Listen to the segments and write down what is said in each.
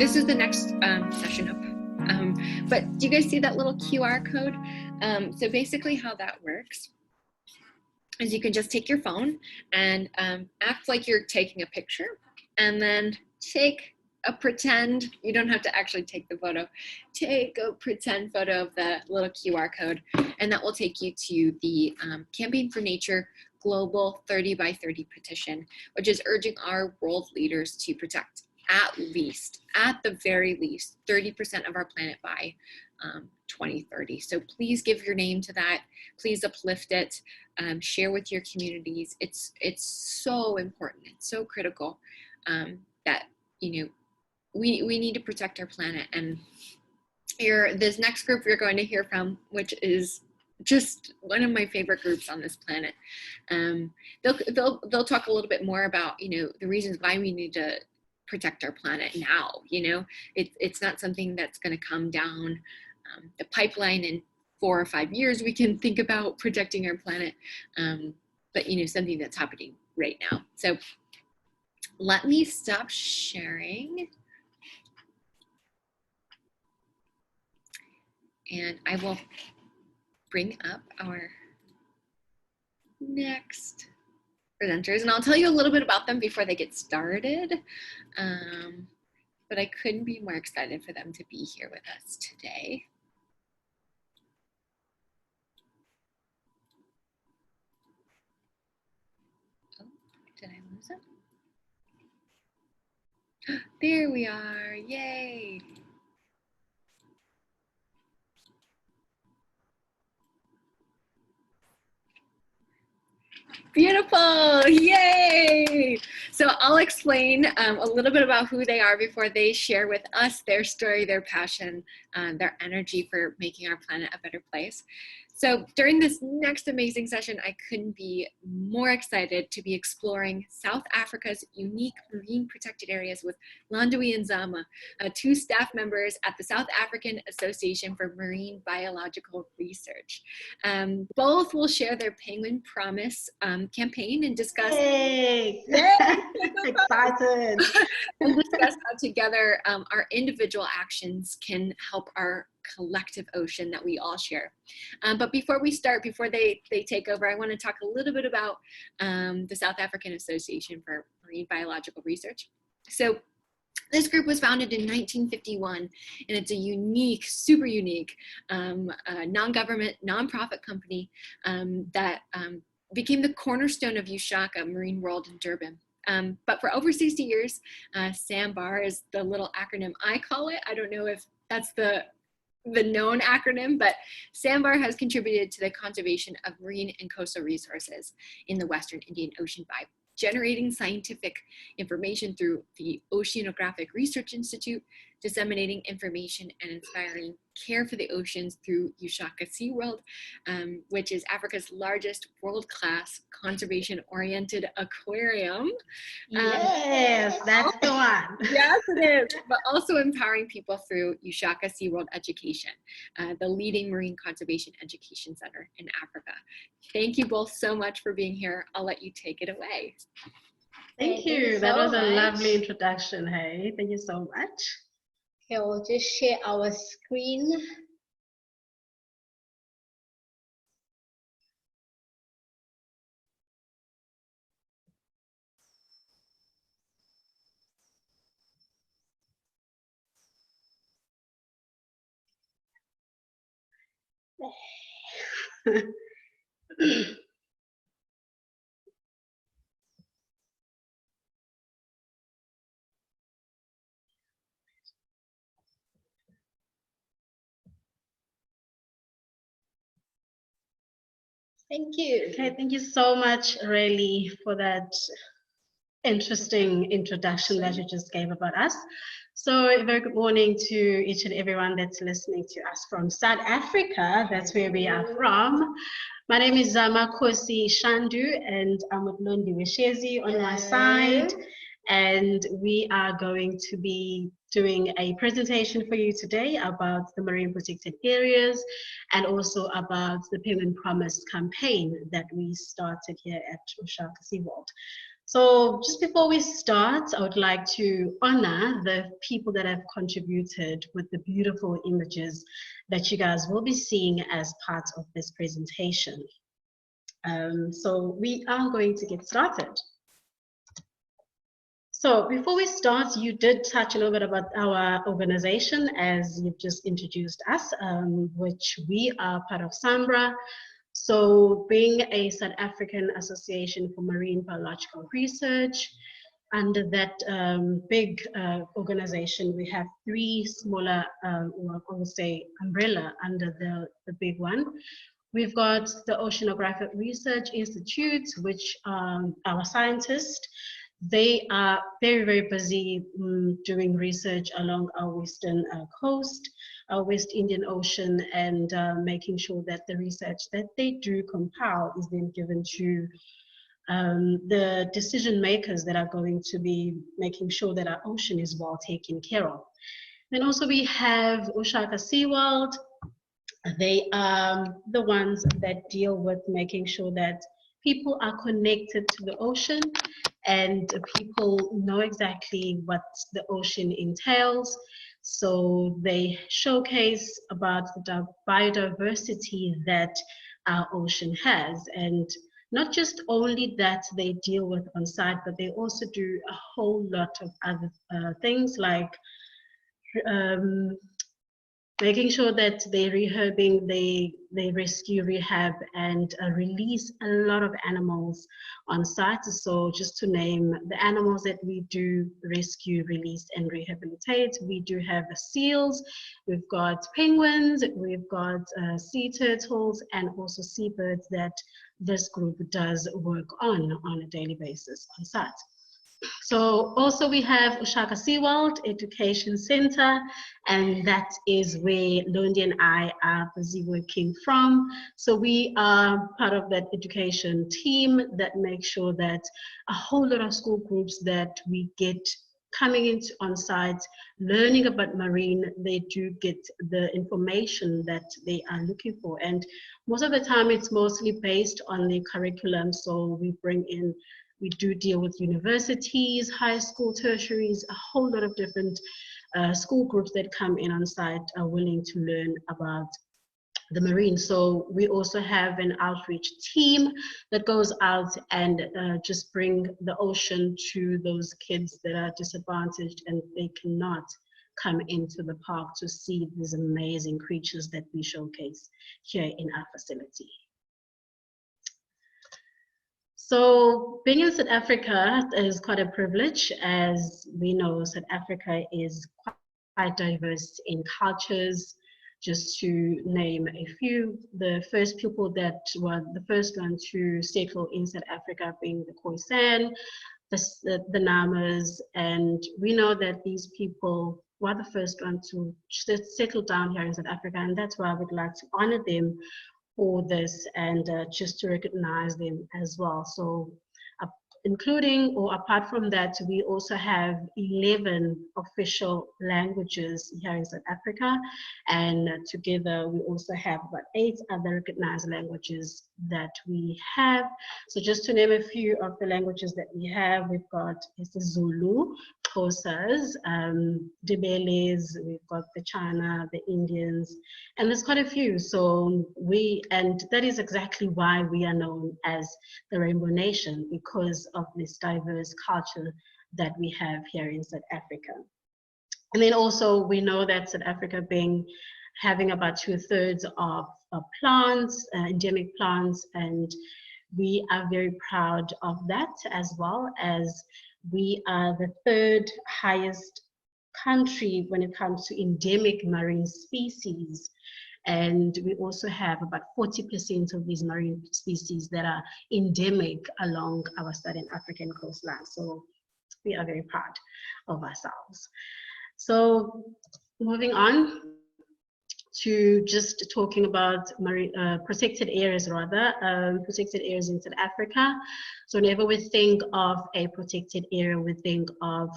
This is the next session up. But do you guys see that little QR code? So basically how that works is you can just take your phone and act like you're taking a picture, and then take a pretend, you don't have to actually take the photo, take a pretend photo of the little QR code, and that will take you to the Campaign for Nature Global 30 by 30 petition, which is urging our world leaders to protect at the very least, 30% of our planet by 2030. So please give your name to that. Please uplift it. Share with your communities. It's so important. It's so critical that, you know, we need to protect our planet. And this next group you're going to hear from, which is just one of my favorite groups on this planet. They'll talk a little bit more about, you know, the reasons why we need to protect our planet now. You know, it's not something that's going to come down the pipeline in 4 or 5 years. We can think about protecting our planet, but you know, something that's happening right now. So let me stop sharing, and I will bring up our next presenters, and I'll tell you a little bit about them before they get started. But I couldn't be more excited for them to be here with us today. Oh, did I lose it? There we are, yay. Beautiful, yay! So I'll explain a little bit about who they are before they share with us their story, their passion, their energy for making our planet a better place. So during this next amazing session, I couldn't be more excited to be exploring South Africa's unique marine protected areas with Landui and Zama, 2 staff members at the South African Association for Marine Biological Research. Both will share their Penguin Promise campaign and discuss excited and discuss how together our individual actions can help our collective ocean that we all share. But before we start, before they take over, I want to talk a little bit about the South African Association for Marine Biological Research. So this group was founded in 1951, and it's a unique, super unique non-government, non-profit company that became the cornerstone of Youth-A-Thon Marine World in Durban. But for over 60 years, SAAMBR is the little acronym I call it. I don't know if that's the known acronym, but SAAMBR has contributed to the conservation of marine and coastal resources in the Western Indian Ocean by generating scientific information through the Oceanographic Research Institute, disseminating information and inspiring care for the oceans through Youth-A-Thon SeaWorld, which is Africa's largest world-class conservation-oriented aquarium. Yes, that's the one. Yes, it is. But also empowering people through Youth-A-Thon SeaWorld Education, the leading marine conservation education center in Africa. Thank you both so much for being here. I'll let you take it away. Thank you. That was a lovely introduction. Hey, thank you so much. Okay, we'll just share our screen. Thank you. Okay, thank you so much, Rayleigh, for that interesting introduction that you just gave about us. So a very good morning to each and everyone that's listening to us from South Africa. That's where we are from. My name is Zama Kosi Shandu, and I'm with Londi Weshezi on my side. And we are going to be doing a presentation for you today about the marine protected areas and also about the Penguin Promise campaign that we started here at Youth-A-Thon SeaWorld. So just before we start, I would like to honor the people that have contributed with the beautiful images that you guys will be seeing as part of this presentation. So we are going to get started. So before we start, you did touch a little bit about our organization as you've just introduced us, which we are part of SAAMBR. So being a South African Association for Marine Biological Research, under that big organization, we have three smaller, or I would say umbrella under the big one. We've got the Oceanographic Research Institute, which our scientists, they are very, very busy doing research along our western coast, our West Indian Ocean, and making sure that the research that they do compile is then given to the decision makers that are going to be making sure that our ocean is well taken care of. Then also we have Ushaka SeaWorld. They are the ones that deal with making sure that people are connected to the ocean and people know exactly what the ocean entails. So they showcase about the biodiversity that our ocean has. And not just only that they deal with on site, but they also do a whole lot of other things like making sure that they're rehabbing, they rescue, rehab, and release a lot of animals on site. So just to name the animals that we do rescue, release, and rehabilitate, we do have seals, we've got penguins, we've got sea turtles, and also seabirds that this group does work on a daily basis on site. So also we have Ushaka SeaWorld Education Center, and that is where Londi and I are busy working from. So we are part of that education team that makes sure that a whole lot of school groups that we get coming into on site, learning about marine, they do get the information that they are looking for. And most of the time it's mostly based on the curriculum. So we do deal with universities, high school, tertiaries, a whole lot of different school groups that come in on site are willing to learn about the marine. So we also have an outreach team that goes out and just bring the ocean to those kids that are disadvantaged and they cannot come into the park to see these amazing creatures that we showcase here in our facility. So being in South Africa is quite a privilege. As we know, South Africa is quite diverse in cultures. Just to name a few, the first people that were the first one to settle in South Africa being the Khoisan, the Namas, and we know that these people were the first one to settle down here in South Africa, and that's why I would like to honor them for this and just to recognize them as well. So including or apart from that, we also have 11 official languages here in South Africa, and together we also have about 8 other recognized languages that we have. So just to name a few of the languages that we have, we've got the Zulu, Xhosas, Dibeles, we've got the China, the Indians, and there's quite a few. So and that is exactly why we are known as the Rainbow Nation, because of this diverse culture that we have here in South Africa. And then also we know that South Africa having about 2/3 of plants, endemic plants, and we are very proud of that, as well as we are the 3rd highest country when it comes to endemic marine species. And we also have about 40% of these marine species that are endemic along our Southern African coastline. So we are very proud of ourselves. So moving on to just talking about marine, protected areas protected areas in South Africa. So whenever we think of a protected area, we think of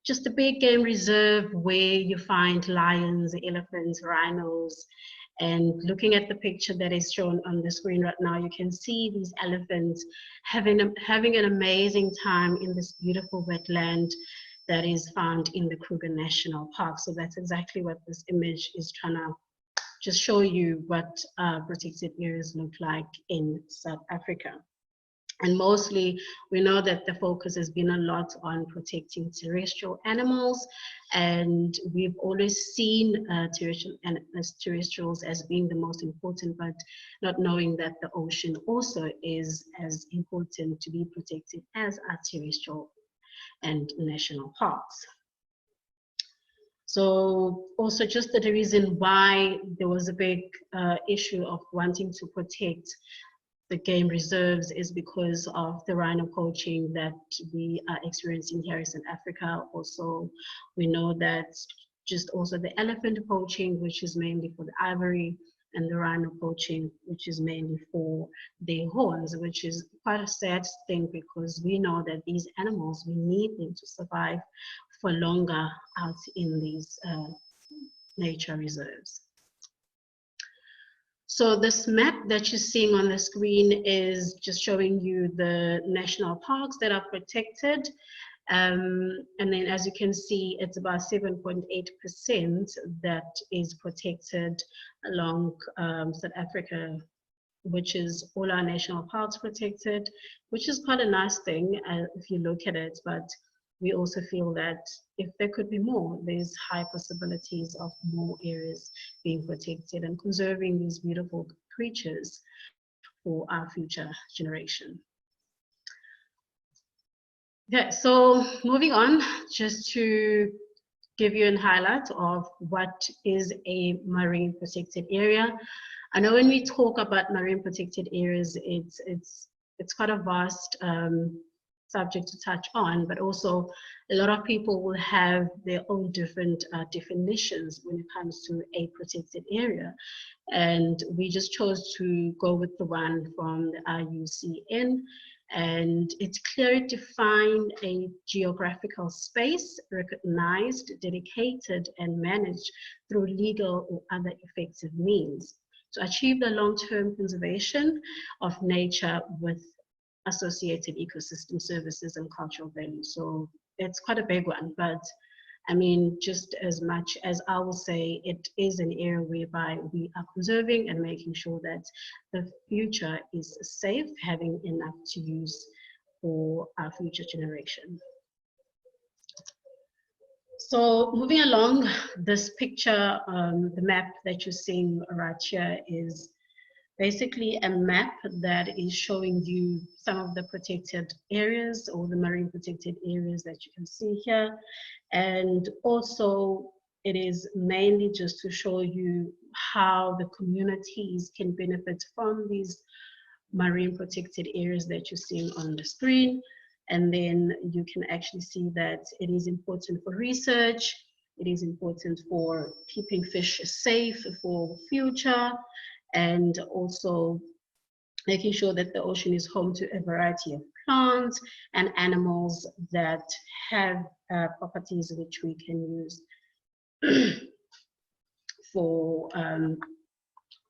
just a big game reserve where you find lions, elephants, rhinos, And looking at the picture that is shown on the screen right now, you can see these elephants having an amazing time in this beautiful wetland that is found in the Kruger National Park. So that's exactly what this image is trying to just show you, what protected areas look like in South Africa. And mostly, we know that the focus has been a lot on protecting terrestrial animals, and we've always seen terrestrials as being the most important, but not knowing that the ocean also is as important to be protected as our terrestrial and national parks. So also just the reason why there was a big issue of wanting to protect the game reserves is because of the rhino poaching that we are experiencing here in South Africa. Also, we know that just also the elephant poaching, which is mainly for the ivory, and the rhino poaching, which is mainly for their horns, which is quite a sad thing because we know that these animals, we need them to survive for longer out in these nature reserves. So this map that you're seeing on the screen is just showing you the national parks that are protected. And then as you can see, it's about 7.8% that is protected along South Africa, which is all our national parks protected, which is quite a nice thing if you look at it. But we also feel that if there could be more, there's high possibilities of more areas being protected and conserving these beautiful creatures for our future generation. Okay, so moving on, just to give you a highlight of what is a marine protected area. I know when we talk about marine protected areas, it's quite a vast subject to touch on, but also a lot of people will have their own different definitions when it comes to a protected area. And we just chose to go with the one from the IUCN, and it clearly defined a geographical space recognized, dedicated, and managed through legal or other effective means to achieve the long-term conservation of nature with associated ecosystem services and cultural values. So it's quite a big one, but I mean, just as much as I will say, it is an area whereby we are preserving and making sure that the future is safe, having enough to use for our future generation. So moving along, this picture, the map that you're seeing right here is basically a map that is showing you some of the protected areas or the marine protected areas that you can see here. And also it is mainly just to show you how the communities can benefit from these marine protected areas that you're seeing on the screen. And then you can actually see that it is important for research, it is important for keeping fish safe for future, and also making sure that the ocean is home to a variety of plants and animals that have properties which we can use for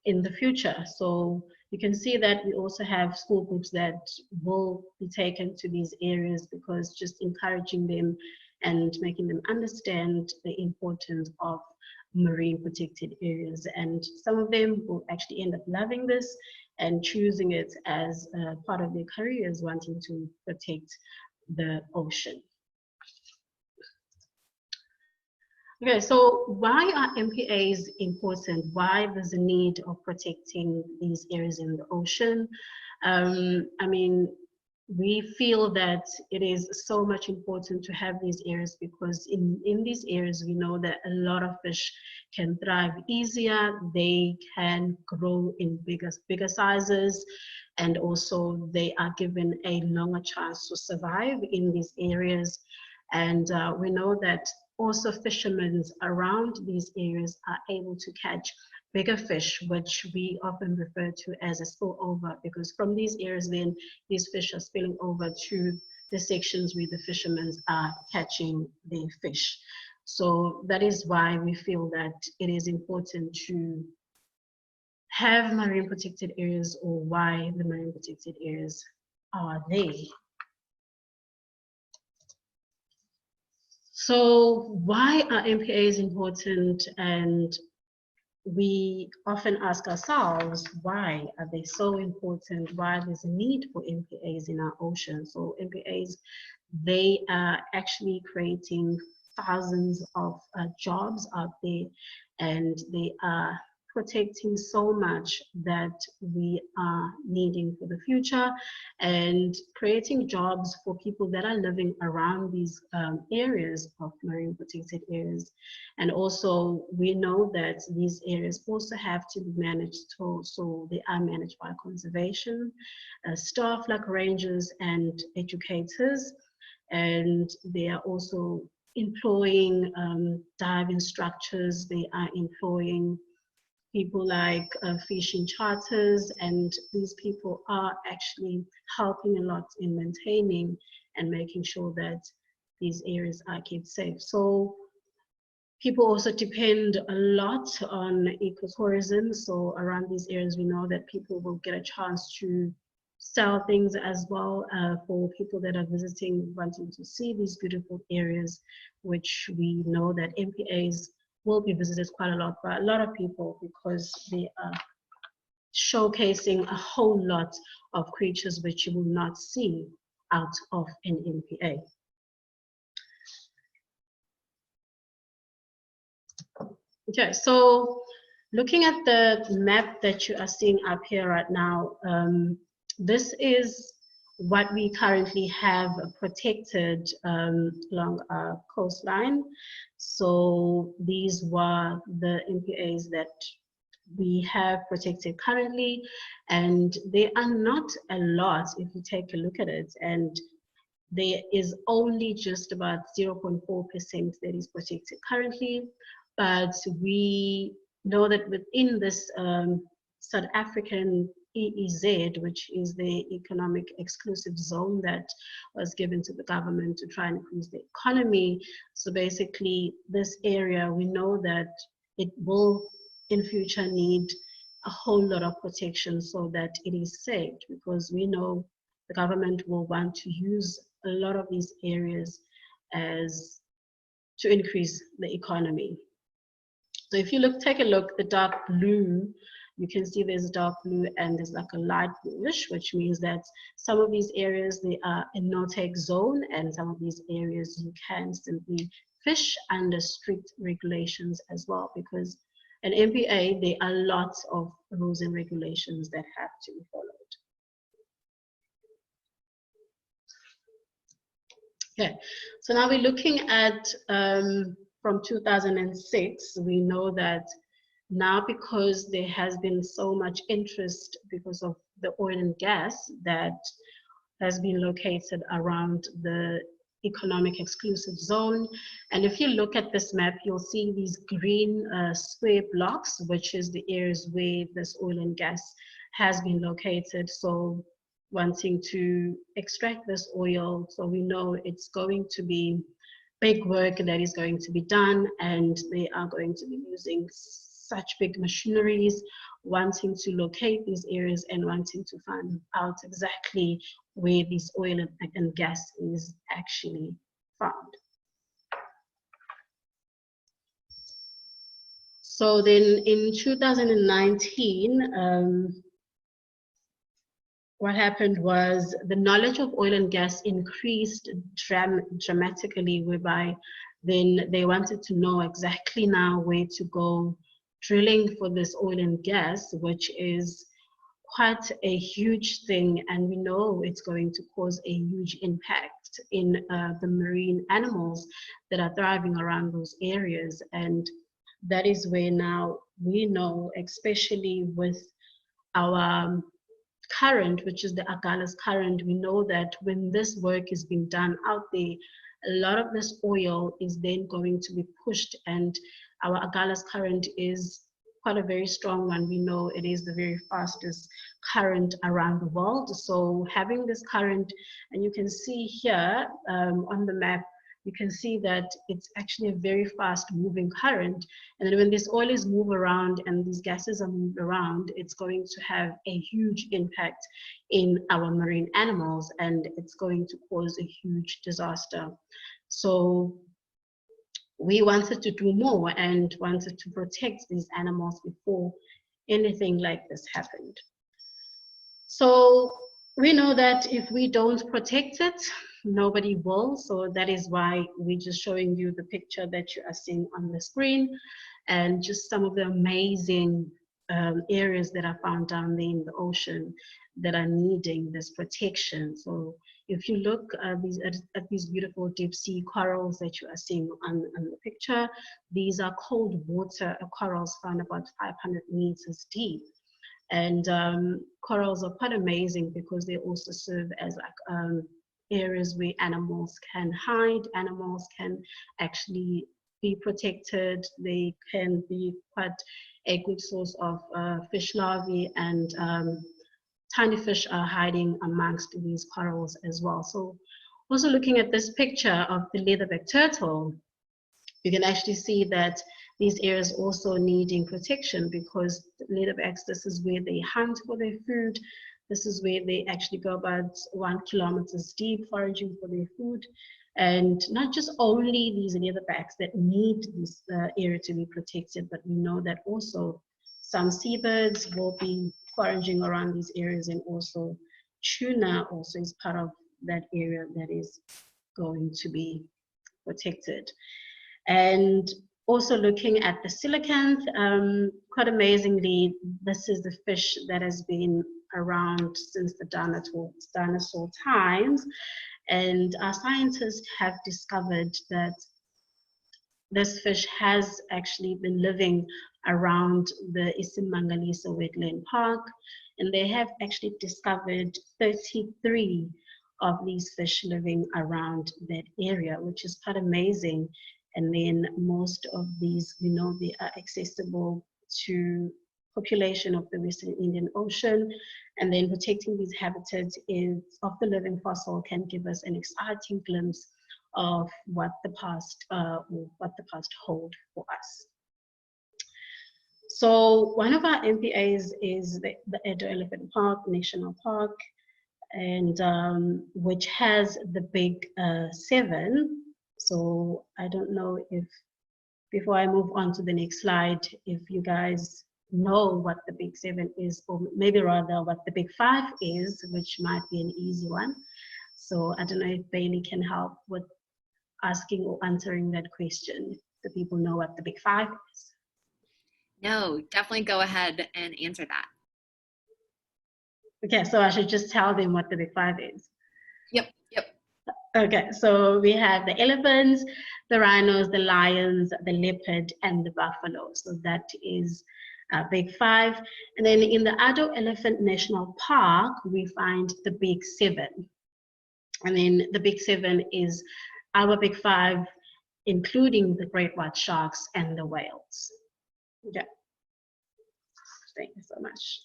in the future. So you can see that we also have school groups that will be taken to these areas, because just encouraging them and making them understand the importance of marine protected areas, and some of them will actually end up loving this and choosing it as part of their careers, wanting to protect the ocean. Okay, so why are MPAs important? Why there's a need of protecting these areas in the ocean? I mean, we feel that it is so much important to have these areas, because in these areas we know that a lot of fish can thrive easier, they can grow in bigger sizes, and also they are given a longer chance to survive in these areas. And we know that also fishermen around these areas are able to catch bigger fish, which we often refer to as a spillover, because from these areas then these fish are spilling over to the sections where the fishermen are catching their fish. So that is why we feel that it is important to have marine protected areas, or why the marine protected areas are there. So why are MPAs important? And we often ask ourselves, why are they so important? Why there's a need for MPAs in our ocean? So MPAs, they are actually creating thousands of jobs out there, and they are protecting so much that we are needing for the future, and creating jobs for people that are living around these areas of marine protected areas. And also we know that these areas also have to be managed too, so they are managed by conservation staff like rangers and educators, and they are also employing dive instructors, they are employing people like fishing charters, and these people are actually helping a lot in maintaining and making sure that these areas are kept safe. So people also depend a lot on ecotourism. So around these areas, we know that people will get a chance to sell things as well for people that are visiting, wanting to see these beautiful areas, which we know that MPAs will be visited quite a lot by a lot of people, because they are showcasing a whole lot of creatures which you will not see out of an MPA. Okay, so looking at the map that you are seeing up here right now, this is what we currently have protected along our coastline. So these were the MPAs that we have protected currently, and they are not a lot if you take a look at it, and there is only just about 0.4% that is protected currently. But we know that within this South African EEZ, which is the economic exclusive zone that was given to the government to try and increase the economy. So basically this area, we know that it will in future need a whole lot of protection so that it is saved, because we know the government will want to use a lot of these areas as to increase the economy. So if you take a look, the dark blue, you can see there's dark blue and there's like a light bluish, which means that some of these areas, they are a no-take zone, and some of these areas you can simply fish under strict regulations as well, because an MPA, there are lots of rules and regulations that have to be followed. Okay, so now we're looking at from 2006, we know that now, because there has been so much interest because of the oil and gas that has been located around the economic exclusive zone. And if you look at this map, you'll see these green square blocks, which is the areas where this oil and gas has been located. So wanting to extract this oil, so we know it's going to be big work that is going to be done, and they are going to be using such big machineries, wanting to locate these areas and wanting to find out exactly where this oil and gas is actually found. So then in 2019, what happened was the knowledge of oil and gas increased dramatically, whereby then they wanted to know exactly now where to go drilling for this oil and gas, which is quite a huge thing, and we know it's going to cause a huge impact in the marine animals that are thriving around those areas. And that is where now we know, especially with our current, which is the Agulhas current, we know that when this work is being done out there, a lot of this oil is then going to be pushed, and our Agulhas current is quite a very strong one. We know it is the very fastest current around the world. So having this current, and you can see here on the map, you can see that it's actually a very fast moving current. And then when this oil is moved around and these gases are moved around, it's going to have a huge impact in our marine animals, and it's going to cause a huge disaster. So we wanted to do more and wanted to protect these animals before anything like this happened. So we know that if we don't protect it, nobody will. So that is why we're just showing you the picture that you are seeing on the screen, and just some of the amazing areas that are found down there in the ocean that are needing this protection. So if you look at these beautiful deep sea corals that you are seeing on the picture, these are cold water corals found about 500 meters deep. And corals are quite amazing because they also serve as like areas where animals can hide, animals can actually be protected. They can be quite a good source of fish larvae, and tiny fish are hiding amongst these corals as well. So also looking at this picture of the leatherback turtle, you can actually see that these areas also needing protection, because leatherbacks, this is where they hunt for their food. This is where they actually go about 1 kilometer deep foraging for their food. And not just only these leatherbacks that need this area to be protected, but we know that also some seabirds will be foraging around these areas, and also tuna also is part of that area that is going to be protected. And also looking at the coelacanth, quite amazingly, this is the fish that has been around since the dinosaur times. And our scientists have discovered that this fish has actually been living around the Isimangalisa wetland park, and they have actually discovered 33 of these fish living around that area, which is quite amazing. And then most of these, we know they are accessible to population of the Western Indian Ocean, and then protecting these habitats of the living fossil can give us an exciting glimpse of what the past hold for us. So one of our MPAs is the Edo Elephant Park National Park, and which has the Big 7. So I don't know if, before I move on to the next slide, if you guys know what the Big 7 is, or maybe rather what the Big 5 is, which might be an easy one. So I don't know if Bailey can help with asking or answering that question. Do people know what the Big 5 is? No, definitely go ahead and answer that. Okay, so I should just tell them what the Big 5 is. Yep. Okay, so we have the elephants, the rhinos, the lions, the leopard, and the buffalo. So that is Big 5. And then in the Edo Elephant National Park, we find the Big 7. And then the Big 7 is our Big 5, including the great white sharks and the whales. Yeah. Thank you so much.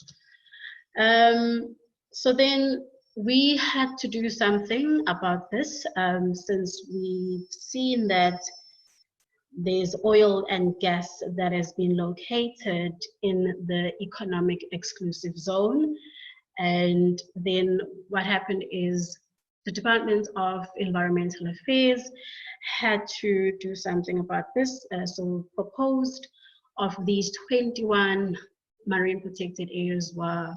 So then we had to do something about this, since we've seen that there's oil and gas that has been located in the economic exclusive zone. And then what happened is the Department of Environmental Affairs had to do something about this. So proposed of these 21 marine protected areas were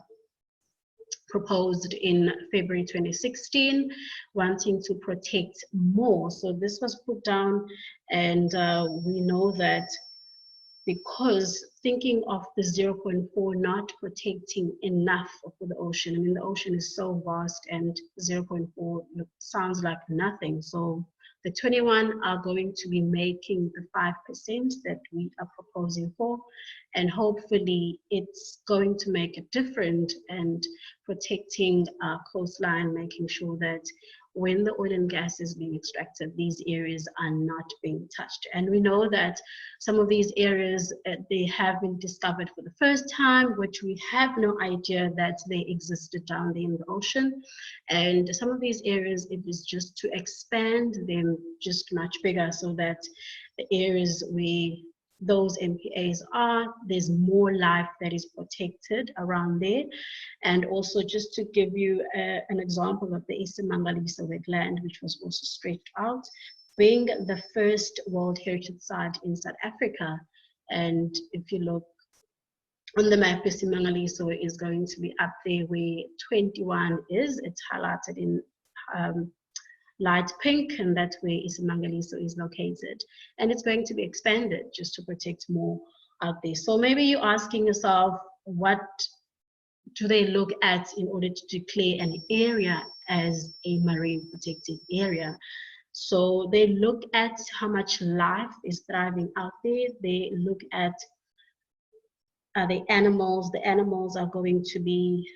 proposed in February 2016, wanting to protect more. So this was put down, and we know that because thinking of the 0.4 not protecting enough for the ocean. I mean, the ocean is so vast, and 0.4 sounds like nothing. So the 21 are going to be making the 5% that we are proposing for, and hopefully it's going to make a difference and protecting our coastline, making sure that when the oil and gas is being extracted, these areas are not being touched. And we know that some of these areas, they have been discovered for the first time, which we have no idea that they existed down there in the ocean. And some of these areas, it is just to expand them just much bigger, so that the areas where those MPAs are, there's more life that is protected around there. And also, just to give you an example of the SAAMBR wetland, which was also stretched out, being the first World Heritage Site in South Africa. And if you look on the map, SAAMBR is going to be up there where 21 is. It's highlighted in light pink, and that's where SAAMBR is located. And it's going to be expanded just to protect more out there. So maybe you're asking yourself, what do they look at in order to declare an area as a marine protected area? So they look at how much life is thriving out there. They look at the animals. The animals are going to be,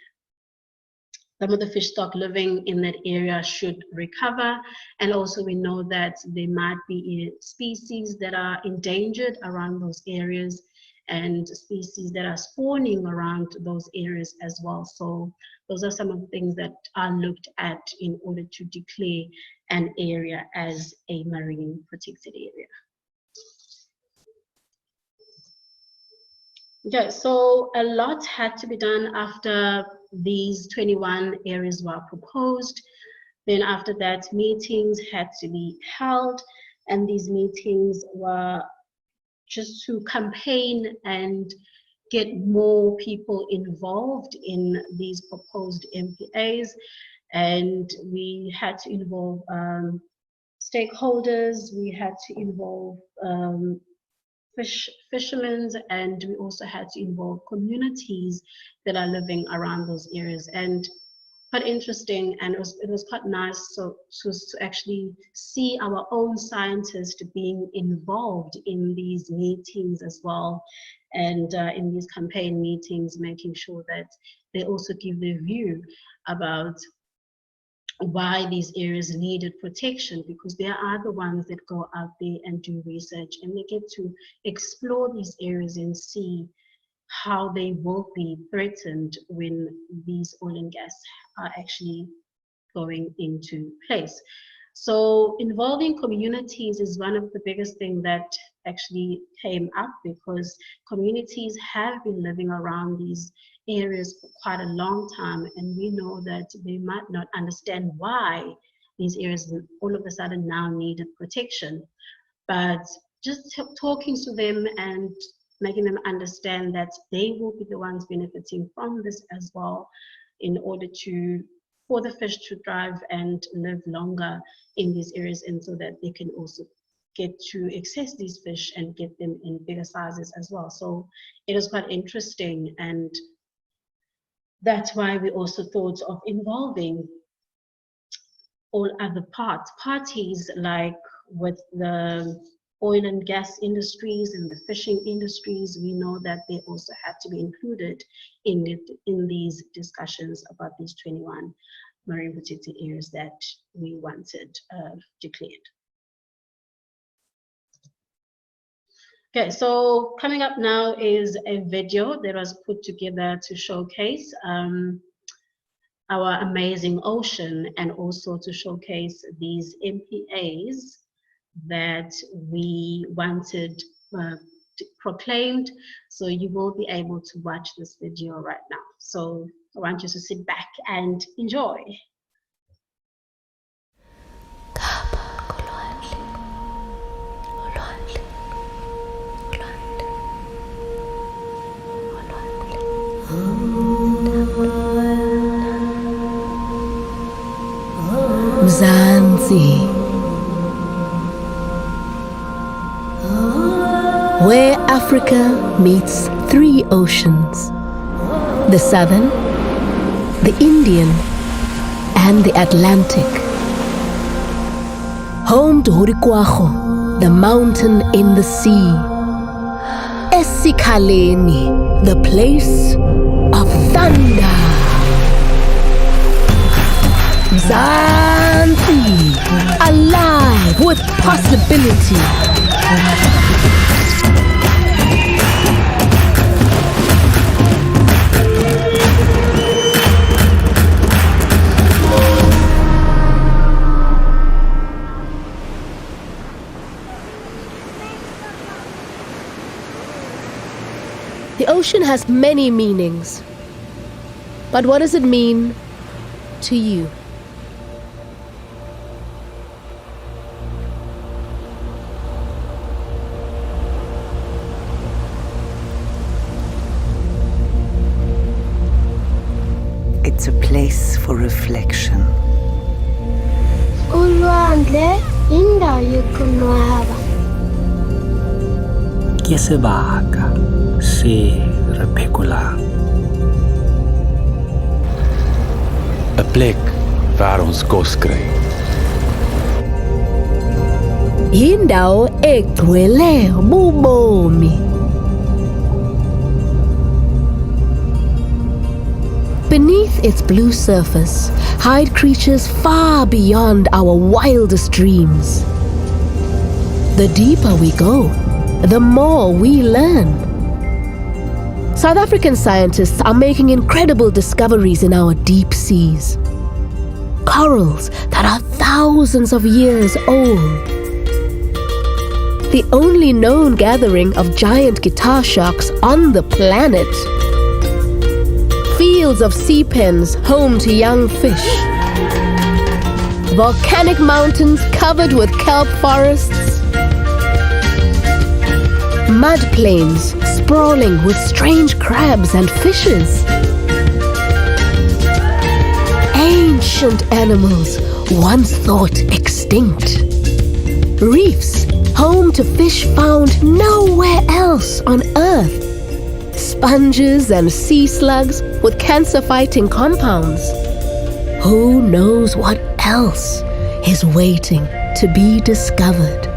some of the fish stock living in that area should recover. And also we know that there might be species that are endangered around those areas, and species that are spawning around those areas as well. So those are some of the things that are looked at in order to declare an area as a marine protected area. Okay, so a lot had to be done after these 21 areas were proposed. Then after that, meetings had to be held, and these meetings were just to campaign and get more people involved in these proposed MPAs. And we had to involve stakeholders, we had to involve fishermen, and we also had to involve communities that are living around those areas. And quite interesting, and it was quite nice to actually see our own scientists being involved in these meetings as well, and in these campaign meetings, making sure that they also give their view about why these areas needed protection, because they are the ones that go out there and do research, and they get to explore these areas and see how they will be threatened when these oil and gas are actually going into place. So involving communities is one of the biggest things that actually came up, because communities have been living around these areas for quite a long time, and we know that they might not understand why these areas all of a sudden now needed protection. But just talking to them and making them understand that they will be the ones benefiting from this as well, in order for the fish to thrive and live longer in these areas, and so that they can also get to access these fish and get them in bigger sizes as well. So it is quite interesting, and that's why we also thought of involving all other parties, like with the oil and gas industries and the fishing industries. We know that they also had to be included in these discussions about these 21 marine protected areas that we wanted declared. Okay, so coming up now is a video that was put together to showcase our amazing ocean, and also to showcase these MPAs that we wanted proclaimed. So you will be able to watch this video right now. So I want you to sit back and enjoy. Mzansi, where Africa meets three oceans, the Southern, the Indian, and the Atlantic. Home to Hurikwaho, the mountain in the sea. Esikaleni, the place of thunder. Mzansi, alive with possibility. The ocean has many meanings. But what does it mean to you? It's a place for reflection. Ulwandle indawo yokonwaba. Ke sebaka se re phekolang. Een plek waar ons kos kry. Indawo egcwele bubomi. Beneath its blue surface hide creatures far beyond our wildest dreams. The deeper we go, the more we learn. South African scientists are making incredible discoveries in our deep seas. Corals that are thousands of years old. The only known gathering of giant guitar sharks on the planet. Fields of sea pens home to young fish. Volcanic mountains covered with kelp forests. Mud plains sprawling with strange crabs and fishes. Ancient animals once thought extinct. Reefs home to fish found nowhere else on Earth. Sponges and sea slugs with cancer-fighting compounds. Who knows what else is waiting to be discovered?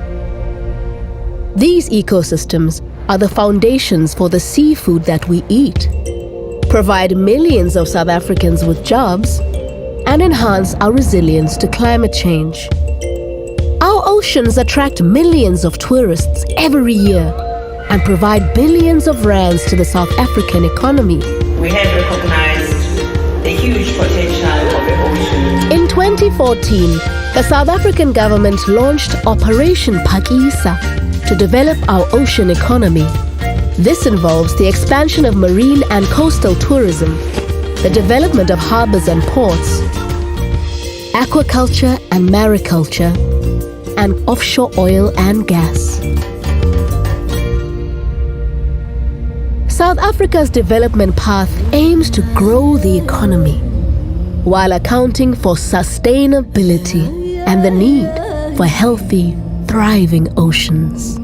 These ecosystems are the foundations for the seafood that we eat, provide millions of South Africans with jobs, and enhance our resilience to climate change. Our oceans attract millions of tourists every year and provide billions of rands to the South African economy. We have recognized the huge potential of the ocean. In 2014, the South African government launched Operation Phakisa to develop our ocean economy. This involves the expansion of marine and coastal tourism, the development of harbors and ports, aquaculture and mariculture, and offshore oil and gas. South Africa's development path aims to grow the economy while accounting for sustainability and the need for healthy, thriving oceans.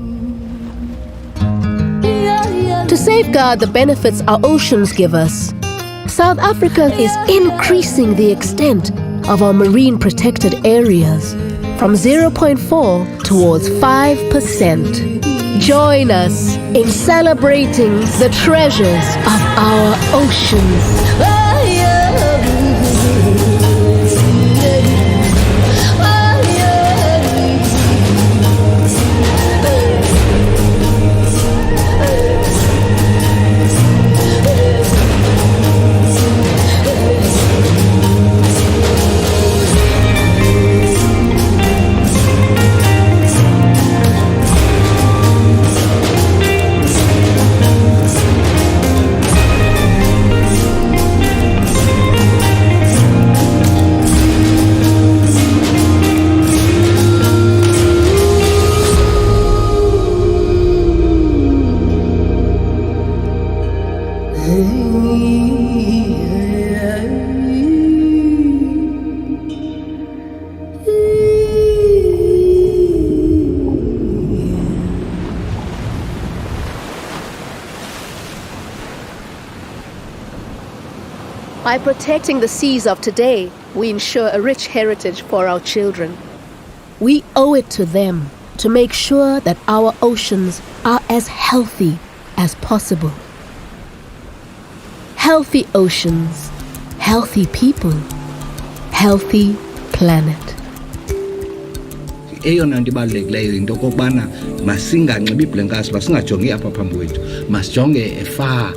To safeguard the benefits our oceans give us, South Africa is increasing the extent of our marine protected areas from 0.4 towards 5%. Join us in celebrating the treasures of our oceans. By protecting the seas of today, we ensure a rich heritage for our children. We owe it to them to make sure that our oceans are as healthy as possible. Healthy oceans, healthy people, healthy planet. Eyona nto ibalulekileyo into okokubana masinganxibi ibhlankasi, masingajongi apha phambi kwethu, masijonge far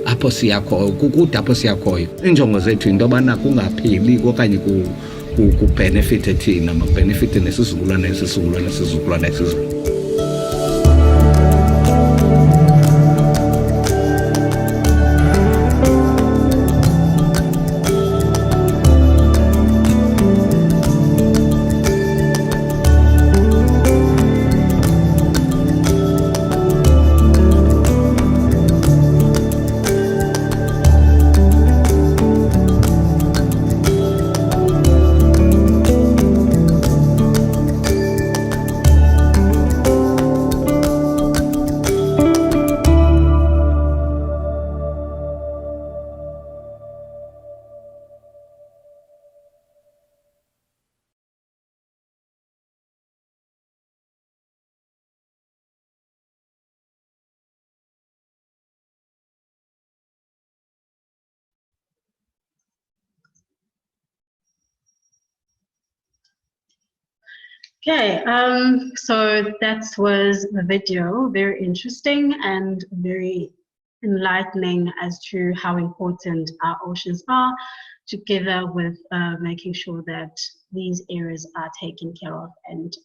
apho siyakhoyo, kukude apho siyakhoyo. Iinjongo zethu into yobana kungapheli okanye kubhenefithe thina, mabhenefithe nesizukulwana esizukulwana. Okay, so that was the video, very interesting and very enlightening as to how important our oceans are, together with making sure that these areas are taken care of and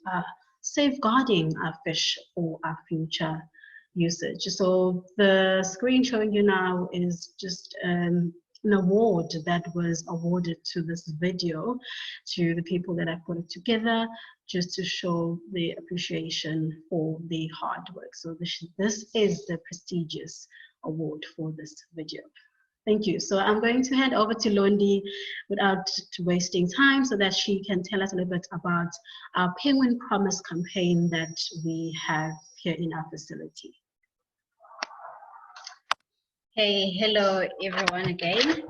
safeguarding our fish for our future usage. So the screen showing you now is just an award that was awarded to this video, to the people that have put it together, just to show the appreciation for the hard work. So this is the prestigious award for this video. Thank you. So I'm going to hand over to Londi without wasting time so that she can tell us a little bit about our Penguin Promise campaign that we have here in our facility. Hey, hello everyone again.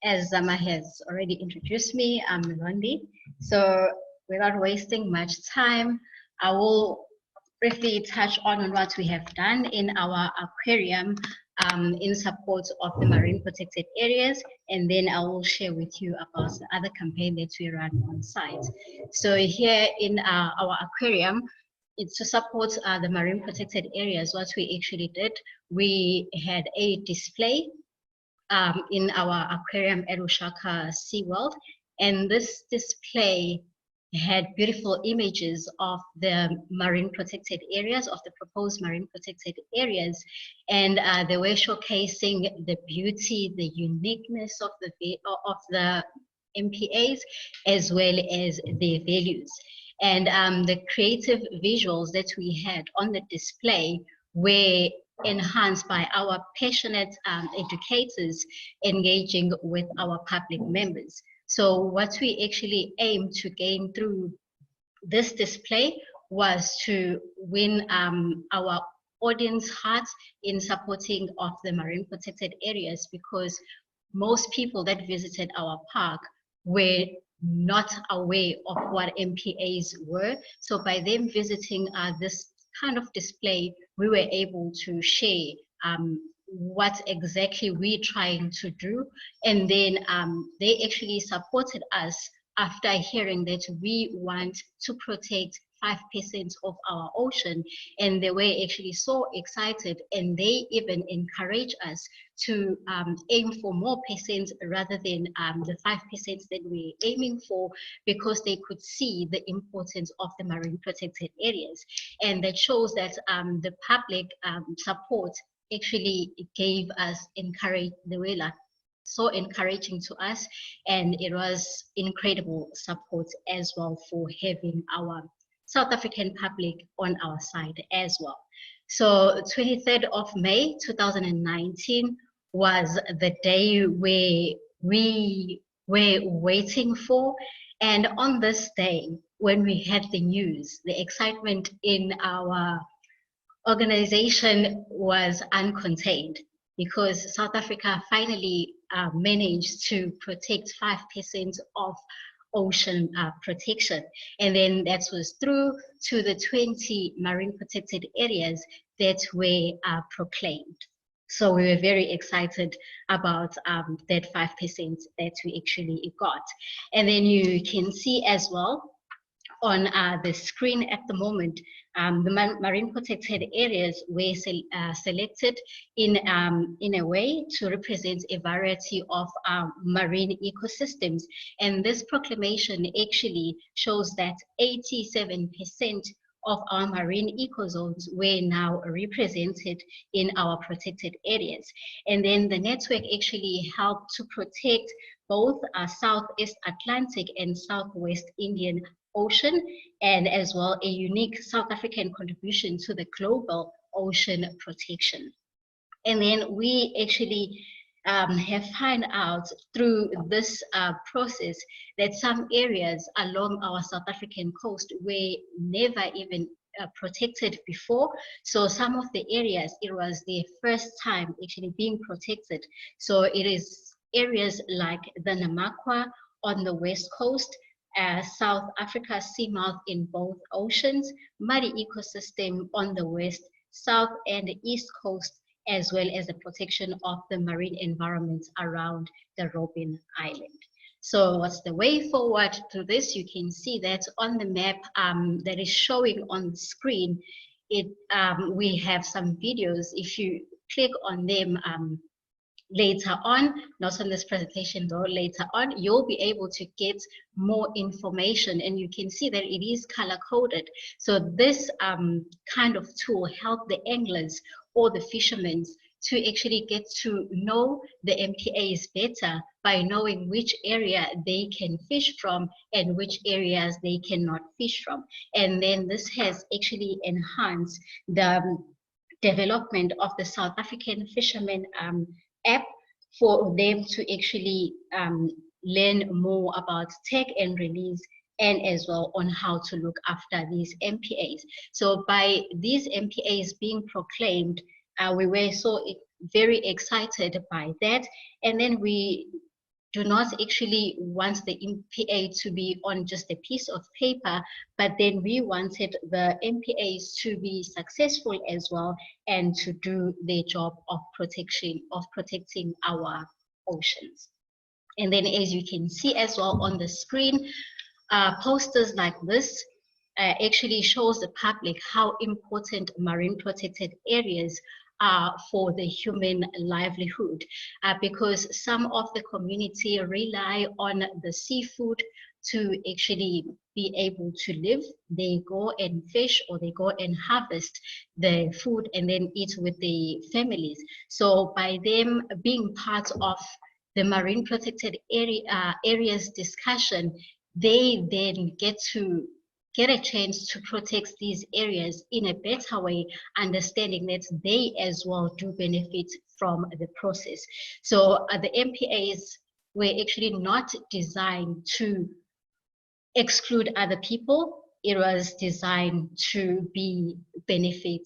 As Zama has already introduced me, I'm Londi. So without wasting much time, I will briefly touch on what we have done in our aquarium in support of the marine protected areas, and then I will share with you about the other campaign that we run on site. So here in our aquarium, it's to support the marine protected areas. What we actually did, we had a display in our aquarium at Ushaka SeaWorld, and this display had beautiful images of the marine protected areas, of the proposed marine protected areas, and they were showcasing the beauty, the uniqueness of the MPAs, as well as their values. And the creative visuals that we had on the display were enhanced by our passionate educators engaging with our public members. So what we actually aimed to gain through this display was to win our audience hearts in supporting of the marine protected areas, because most people that visited our park were not aware of what MPAs were. So by them visiting this kind of display, we were able to share what exactly we're trying to do. And then they actually supported us after hearing that we want to protect 5% of our ocean, and they were actually so excited, and they even encourage us to aim for more percent rather than the 5% that we're aiming for, because they could see the importance of the marine protected areas. And that shows that the public support actually gave us so encouraging to us, and it was incredible support as well for having our South African public on our side as well. So 23rd of May 2019 was the day where we were waiting for, and on this day when we had the news, the excitement in our organization was uncontained, because South Africa finally managed to protect 5% of ocean protection. And then that was through to the 20 marine protected areas that were proclaimed. So we were very excited about that 5% that we actually got. And then you can see as well on the screen at the moment, the marine protected areas were selected in a way to represent a variety of marine ecosystems. And this proclamation actually shows that 87% of our marine ecozones were now represented in our protected areas. And then the network actually helped to protect both Southeast Atlantic and Southwest Indian Ocean, and as well a unique South African contribution to the global ocean protection. And then we actually have found out through this process that some areas along our South African coast were never even protected before. So some of the areas, it was their first time actually being protected. So it is areas like the Namakwa on the west coast, South Africa seamouth in both oceans, muddy ecosystem on the west, south and east coast, as well as the protection of the marine environments around the Robben Island. So what's the way forward to this? You can see that on the map that is showing on the screen, we have some videos. If you click on them, later on, not on this presentation though, later on, you'll be able to get more information, and you can see that it is color coded. So this kind of tool help the anglers or the fishermen to actually get to know the MPAs better by knowing which area they can fish from and which areas they cannot fish from. And then this has actually enhanced the development of the South African fishermen app for them to actually learn more about tag and release, and as well on how to look after these MPAs. So by these MPAs being proclaimed, we were so very excited by that. And then we do not actually want the MPA to be on just a piece of paper, but then we wanted the MPAs to be successful as well and to do their job of protecting our oceans. And then as you can see as well on the screen, posters like this actually shows the public how important marine protected areas for the human livelihood, because some of the community rely on the seafood to actually be able to live. They go and fish or they go and harvest the food and then eat with the families. So by them being part of the marine protected areas discussion, they then get a chance to protect these areas in a better way, understanding that they as well do benefit from the process. So the MPAs were actually not designed to exclude other people. It was designed to be benefit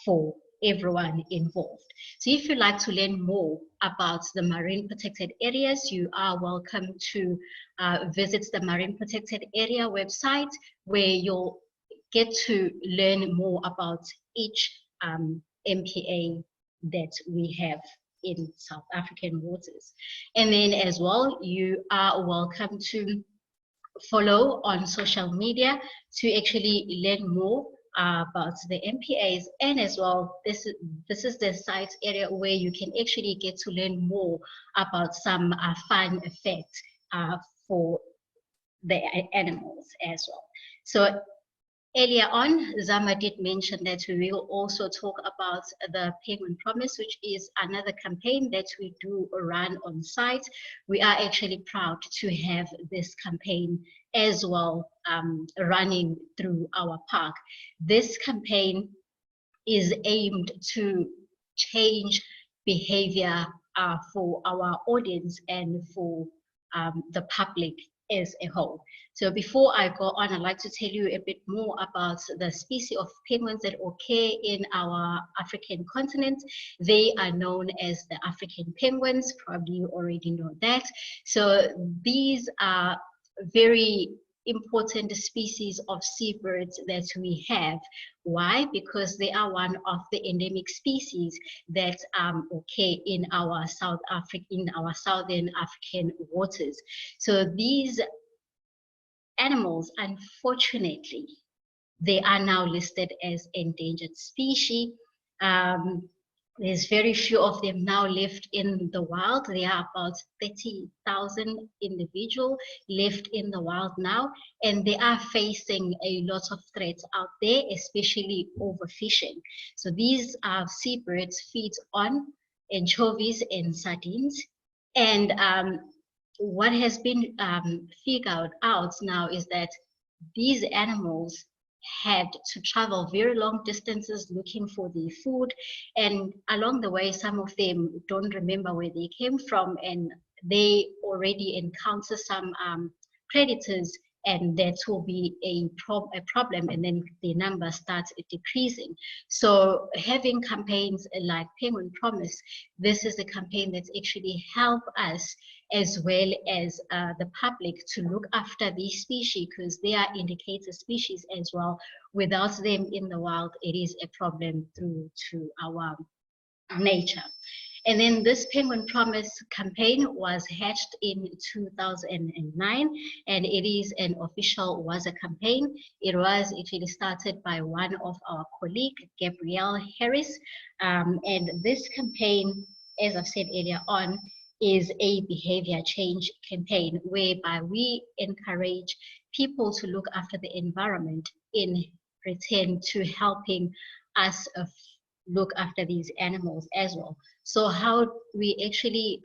for everyone involved. So if you'd like to learn more about the marine protected areas, you are welcome to visit the Marine Protected Area website, where you'll get to learn more about each MPA that we have in South African waters. And then as well, you are welcome to follow on social media to actually learn more about the MPAs, and as well this is the site area where you can actually get to learn more about some fun facts for the animals as well. So earlier on, Zama did mention that we will also talk about the Penguin Promise, which is another campaign that we do run on site. We are actually proud to have this campaign as well running through our park. This campaign is aimed to change behavior for our audience and for the public as a whole. So before I go on, I'd like to tell you a bit more about the species of penguins that occur in our African continent. They are known as the African penguins. Probably you already know that. So these are very important species of seabirds that we have. Why? Because they are one of the endemic species that occur in our southern African waters. So these animals, unfortunately, they are now listed as endangered species. There's very few of them now left in the wild. There are about 30,000 individuals left in the wild now, and they are facing a lot of threats out there, especially overfishing. So these seabirds feed on anchovies and sardines. And what has been figured out now is that these animals had to travel very long distances looking for their food, and along the way some of them don't remember where they came from, and they already encounter some predators, and that will be a problem, and then the number starts decreasing. So having campaigns like Penguin Promise, this is a campaign that's actually helped us as well as the public to look after these species, because they are indicator species as well. Without them in the wild, it is a problem through to our nature. And then this Penguin Promise campaign was hatched in 2009, and it is an official WAZA campaign. It was actually started by one of our colleagues, Gabrielle Harris. And this campaign, as I've said earlier on, is a behavior change campaign whereby we encourage people to look after the environment in return to helping us look after these animals as well. So how we actually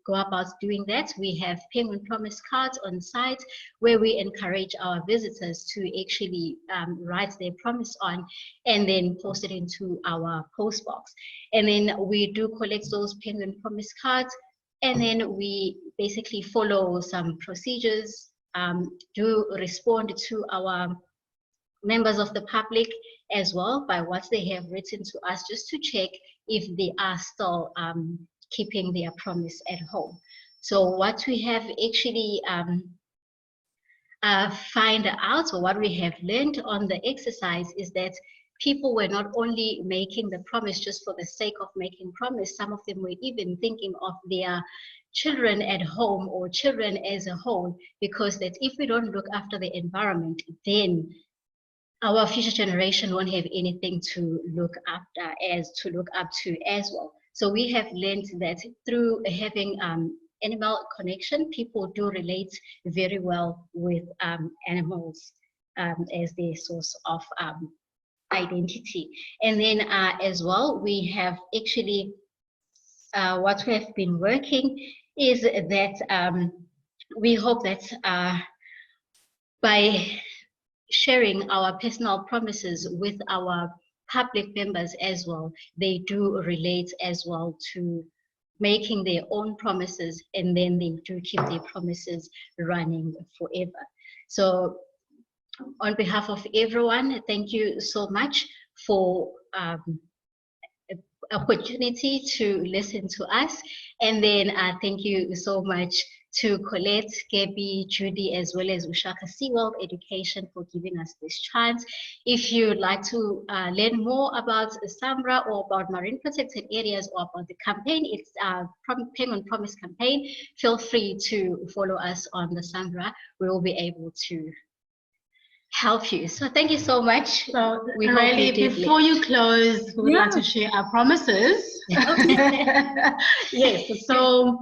go about doing that, we have Penguin Promise cards on site where we encourage our visitors to actually write their promise on and then post it into our post box. And then we do collect those Penguin Promise cards, and then we basically follow some procedures, do respond to our members of the public as well by what they have written to us, just to check if they are still keeping their promise at home. So what we have actually find out, or what we have learned on the exercise, is that people were not only making the promise just for the sake of making promise, some of them were even thinking of their children at home or children as a whole, because that if we don't look after the environment, then our future generation won't have anything to look after up to as well. So we have learned that through having animal connection, people do relate very well with animals as their source of identity. And then as well, we have actually, what we have been working is that we hope that by sharing our personal promises with our public members as well, they do relate as well to making their own promises, and then they do keep their promises running forever. So on behalf of everyone, thank you so much for opportunity to listen to us. And then thank you so much to Colette, Gabby, Judy, as well as Ushaka Seaworld Education for giving us this chance. If you'd like to learn more about SAAMBR or about marine protected areas or about the campaign, it's Penguin Promise campaign, feel free to follow us on the SAAMBR. We will be able to help you. So thank you so much. So really, before you close, we would like to share our promises. Yes, so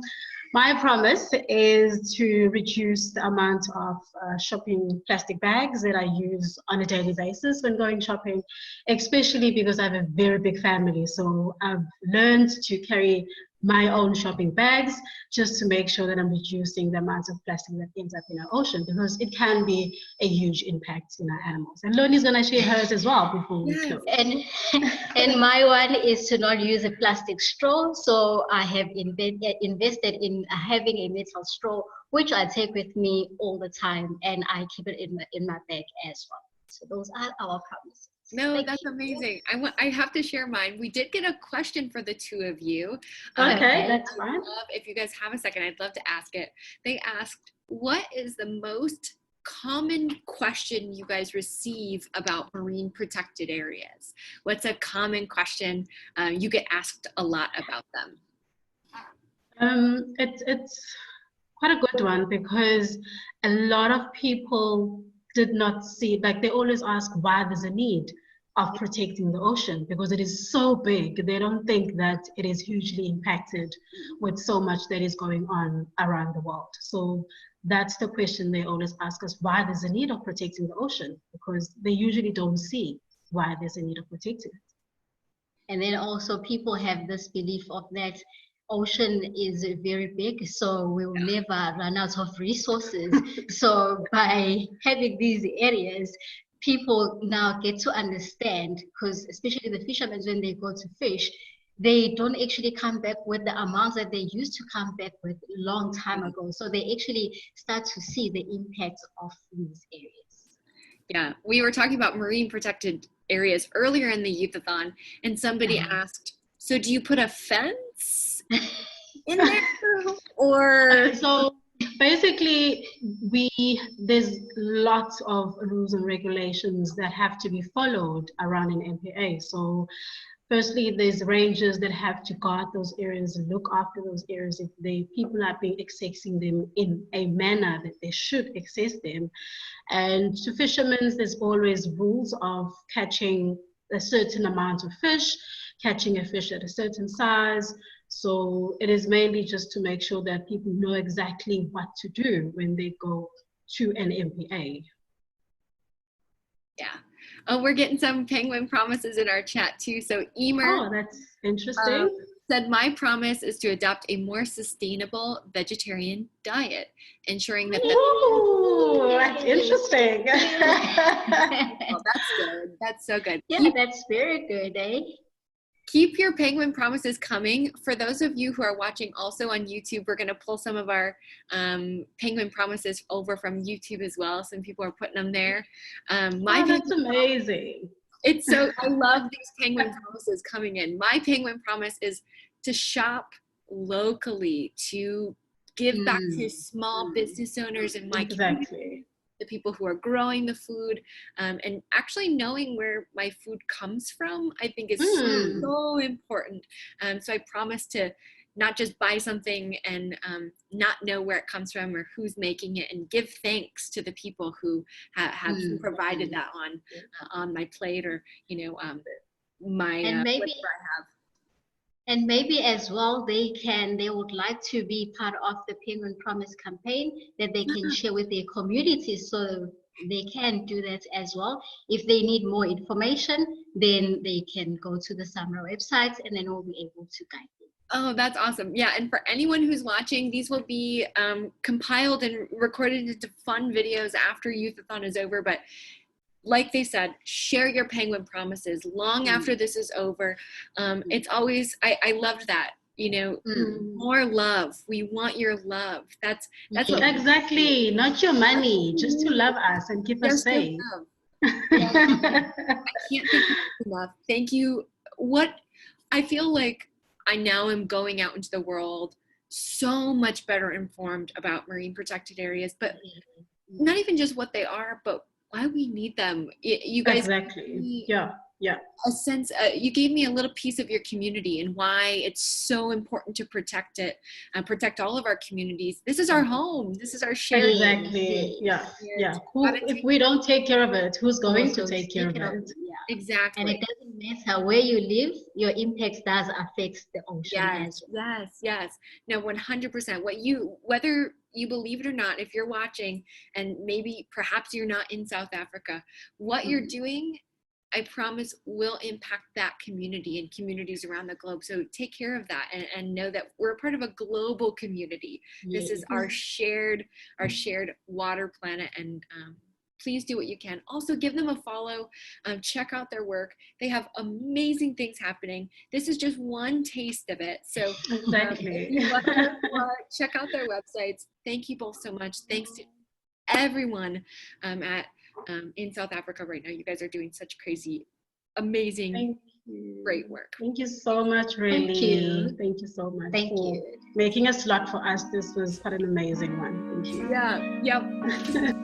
my promise is to reduce the amount of shopping plastic bags that I use on a daily basis when going shopping, especially because I have a very big family. So I've learned to carry my own shopping bags just to make sure that I'm reducing the amount of plastic that ends up in our ocean, because it can be a huge impact in our animals. And Loni's going to share hers as well before we close. And my one is to not use a plastic straw. So I have invested in having a metal straw, which I take with me all the time, and I keep it in my bag as well. So those are our promises. No, that's amazing. I have to share mine. We did get a question for the two of you. Okay, that's fine. If you guys have a second, I'd love to ask it. They asked, what is the most common question you guys receive about marine protected areas? What's a common question you get asked a lot about them? It's quite a good one, because a lot of people did not see, like they always ask why there's a need of protecting the ocean, because it is so big. They don't think that it is hugely impacted with so much that is going on around the world. So that's the question they always ask us, why there's a need of protecting the ocean, because they usually don't see why there's a need of protecting it. And then also people have this belief of that ocean is very big, so we'll never run out of resources. So by having these areas, people now get to understand, because especially the fishermen, when they go to fish, they don't actually come back with the amounts that they used to come back with a long time ago. So they actually start to see the impact of these areas. Yeah, we were talking about marine protected areas earlier in the Youth-A-Thon, and somebody asked, so do you put a fence in there? Or so basically there's lots of rules and regulations that have to be followed around an MPA. So firstly, there's rangers that have to guard those areas and look after those areas if people are being accessing them in a manner that they should access them. And to fishermen, there's always rules of catching a certain amount of fish, catching a fish at a certain size. So it is mainly just to make sure that people know exactly what to do when they go to an MPA. Yeah. Oh, we're getting some penguin promises in our chat too. So Emer, oh, that's interesting. Said, my promise is to adopt a more sustainable vegetarian diet, ensuring that Ooh, that's interesting. Oh, that's good. That's so good. Yeah, that's very good, eh? Keep your penguin promises coming. For those of you who are watching also on YouTube, we're going to pull some of our penguin promises over from YouTube as well. Some people are putting them there. That's amazing. It's so, I love these penguin promises coming in. My penguin promise is to shop locally, to give back to small business owners in my community, the people who are growing the food, and actually knowing where my food comes from, I think is so important. So I promise to not just buy something and not know where it comes from or who's making it, and give thanks to the people who have provided that on my plate, or my and maybe whatever I have. And maybe as well, they would like to be part of the Penguin Promise campaign that they can share with their communities, so they can do that as well. If they need more information, then they can go to the SAAMBR website, and then we'll be able to guide them. Oh, that's awesome. Yeah, and for anyone who's watching, these will be compiled and recorded into fun videos after Youth-A-Thon is over, but like they said, share your penguin promises long after this is over. It's always, I loved that, more love. We want your love. That's what exactly, not your money, just to love us and keep us safe. I can't thank you enough. Thank you. I feel like I now am going out into the world so much better informed about marine protected areas, but not even just what they are, but why we need them. You guys, exactly. A sense, you gave me a little piece of your community and why it's so important to protect it and protect all of our communities. This is our home. This is our shared. Exactly. If we don't take care of it, who's going to take care of it? Exactly. And it doesn't matter where you live, your impact does affect the ocean as well. Yes. No, 100%. Whether you believe it or not, if you're watching and perhaps you're not in South Africa, what you're doing, I promise, will impact that community and communities around the globe. So take care of that and know that we're a part of a global community. This is our shared water planet, and please do what you can. Also give them a follow, check out their work. They have amazing things happening. This is just one taste of it. So check out their websites. Thank you both so much. Thanks to everyone in South Africa right now. You guys are doing such crazy, amazing, great work. Thank you so much, really. Thank you so much for making a slot for us. This was quite an amazing one. Thank you. Yeah.